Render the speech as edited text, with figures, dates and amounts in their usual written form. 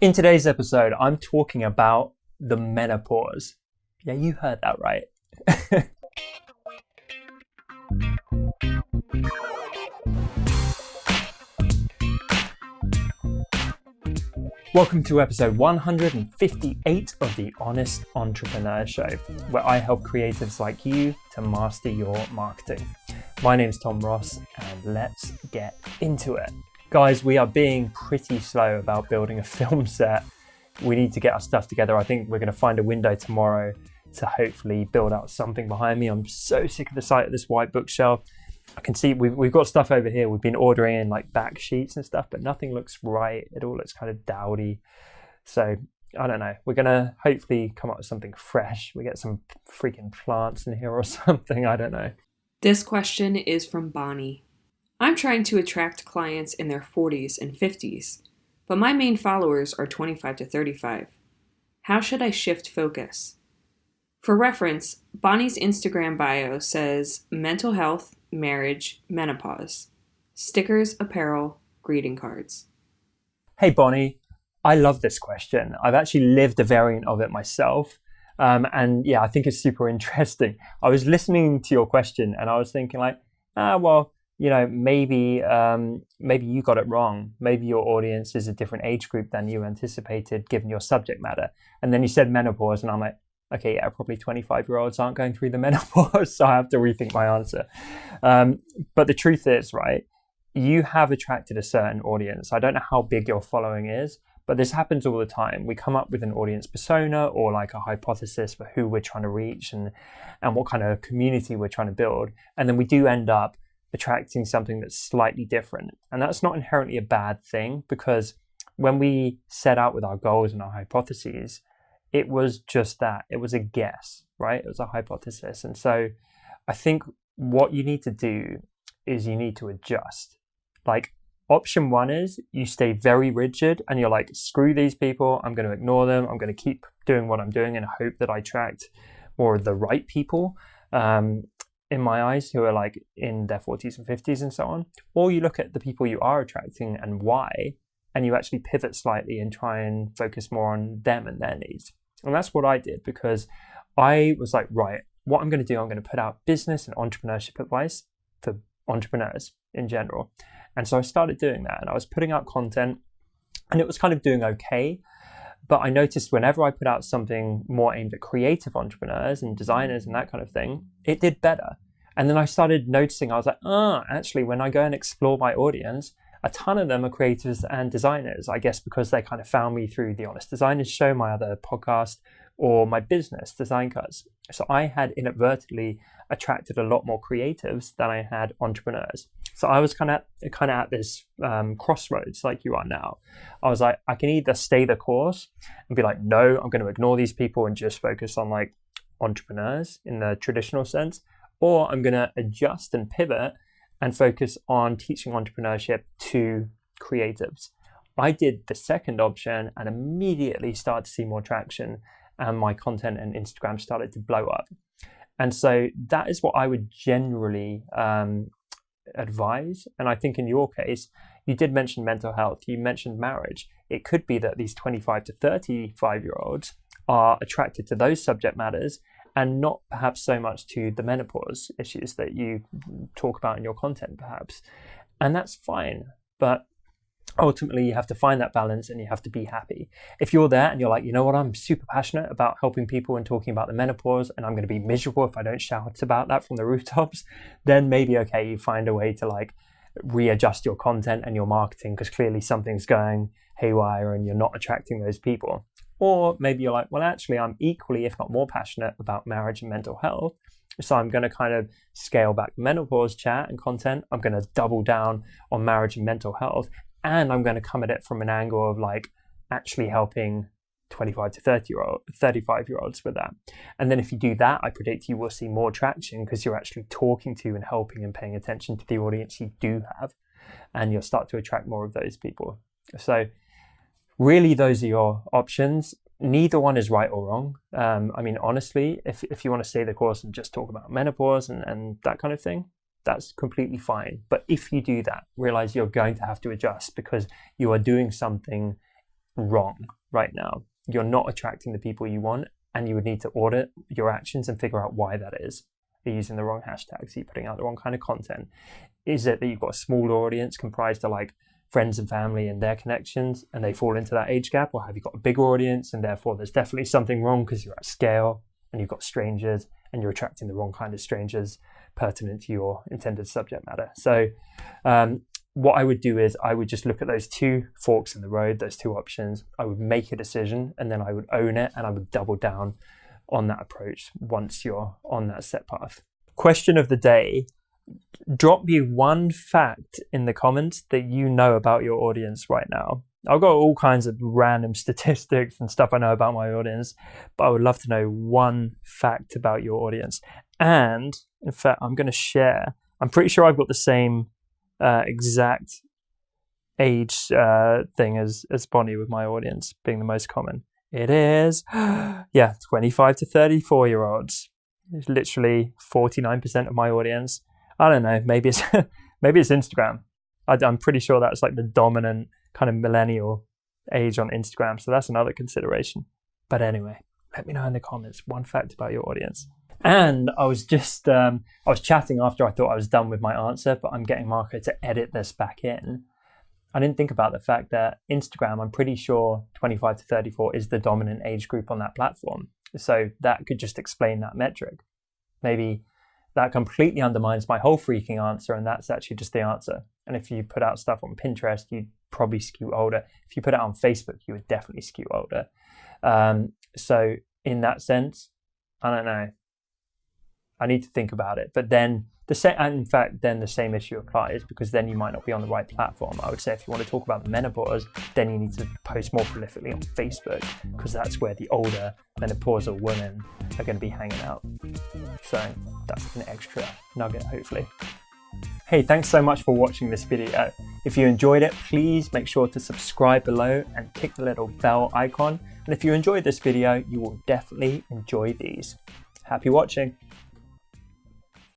In today's episode, I'm talking about the menopause. Yeah, you heard that right. Welcome to episode 158 of the Honest Entrepreneur Show, where I help creatives like you to master your marketing. My name's Tom Ross, and let's get into it. Guys, we are being pretty slow about building a film set. We need to get our stuff together. I think we're going to find a window tomorrow to hopefully build out something behind me. I'm so sick of the sight of this white bookshelf. I can see we've got stuff over here. We've been ordering in like back sheets and stuff, but nothing looks right. It all looks kind of dowdy. So I don't know. We're going to hopefully come up with something fresh. We get some freaking plants in here or something. I don't know. This question is from Bonnie. I'm trying to attract clients in their 40s and 50s, but my main followers are 25 to 35. How should I shift focus? For reference, Bonnie's Instagram bio says mental health, marriage, menopause, stickers, apparel, greeting cards. Hey Bonnie, I love this question. I've actually lived a variant of it myself. And yeah, I think it's super interesting. I was listening to your question and I was thinking like, maybe you got it wrong. Maybe your audience is a different age group than you anticipated given your subject matter. And then you said menopause and I'm like, okay, yeah, probably 25-year-olds aren't going through the menopause, so I have to rethink my answer. But the truth is, right, you have attracted a certain audience. I don't know how big your following is, but this happens all the time. We come up with an audience persona or like a hypothesis for who we're trying to reach and what kind of community we're trying to build. And then we do end up attracting something that's slightly different. And that's not inherently a bad thing, because when we set out with our goals and our hypotheses, it was just that. It was a guess, right? It was a hypothesis. And so I think what you need to do is you need to adjust. Like option one is you stay very rigid and you're like, screw these people. I'm going to ignore them. I'm going to keep doing what I'm doing and hope that I attract more of the right people in my eyes who are like in their 40s and 50s and so on. Or you look at the people you are attracting and why, and you actually pivot slightly and try and focus more on them and their needs. And that's what I did, because I was like, right, what I'm going to do, I'm going to put out business and entrepreneurship advice for entrepreneurs in general. And so I started doing that and I was putting out content and it was kind of doing okay. But I noticed whenever I put out something more aimed at creative entrepreneurs and designers and that kind of thing, it did better. And then I started noticing, I was like, actually, when I go and explore my audience, a ton of them are creatives and designers, I guess because they kind of found me through the Honest Designers Show, my other podcast, or my business, Design Cuts. So I had inadvertently attracted a lot more creatives than I had entrepreneurs. So I was kind of at this crossroads like you are now. I was like, I can either stay the course and be like, no, I'm going to ignore these people and just focus on like entrepreneurs in the traditional sense, or I'm going to adjust and pivot and focus on teaching entrepreneurship to creatives. I did the second option and immediately started to see more traction, and my content and Instagram started to blow up. And so that is what I would generally advise. And I think in your case, you did mention mental health, you mentioned marriage. It could be that these 25 to 35-year-olds are attracted to those subject matters and not perhaps so much to the menopause issues that you talk about in your content, perhaps. And that's fine. But ultimately, you have to find that balance and you have to be happy. If you're there and you're like, you know what, I'm super passionate about helping people and talking about the menopause, and I'm going to be miserable if I don't shout about that from the rooftops, then maybe, okay, you find a way to like readjust your content and your marketing because clearly something's going haywire and you're not attracting those people. Or maybe you're like, well, actually, I'm equally, if not more passionate about marriage and mental health. So I'm going to kind of scale back the menopause chat and content. I'm going to double down on marriage and mental health. And I'm going to come at it from an angle of like actually helping 25 to 35-year-olds with that. And then if you do that, I predict you will see more traction because you're actually talking to and helping and paying attention to the audience you do have. And you'll start to attract more of those people. So really, those are your options. Neither one is right or wrong. I mean, honestly, if you want to stay the course and just talk about menopause and that kind of thing, that's completely fine. But if you do that, realize you're going to have to adjust because you are doing something wrong right now. You're not attracting the people you want, and you would need to audit your actions and figure out why that is. Are you using the wrong hashtags? Are you putting out the wrong kind of content? Is it that you've got a smaller audience comprised of like friends and family and their connections, and they fall into that age gap? Or have you got a bigger audience and therefore there's definitely something wrong because you're at scale and you've got strangers and you're attracting the wrong kind of strangers pertinent to your intended subject matter? So what I would do is I would just look at those two forks in the road, those two options. I would make a decision and then I would own it, and I would double down on that approach once you're on that set path. Question of the day: drop me one fact in the comments that you know about your audience right now. I've got all kinds of random statistics and stuff I know about my audience, but I would love to know one fact about your audience. And in fact, I'm going to share, I'm pretty sure I've got the same exact age thing as Bonnie, with my audience being the most common. It is, 25 to 34 year olds. It's literally 49% of my audience. I don't know, maybe it's Instagram. I'm pretty sure that's like the dominant kind of millennial age on Instagram. So that's another consideration. But anyway, let me know in the comments one fact about your audience. And I was just, I was chatting after I thought I was done with my answer, but I'm getting Marco to edit this back in. I didn't think about the fact that Instagram, I'm pretty sure 25 to 34 is the dominant age group on that platform. So that could just explain that metric. Maybe that completely undermines my whole freaking answer, and that's actually just the answer. And if you put out stuff on Pinterest, you'd probably skew older. If you put it on Facebook, you would definitely skew older. So in that sense, I don't know. I need to think about it. But then the same issue applies, because then you might not be on the right platform. I would say if you want to talk about the menopause, then you need to post more prolifically on Facebook, because that's where the older menopausal women are going to be hanging out. So that's an extra nugget, hopefully. Hey, thanks so much for watching this video. If you enjoyed it, please make sure to subscribe below and click the little bell icon. And if you enjoyed this video, you will definitely enjoy these. Happy watching.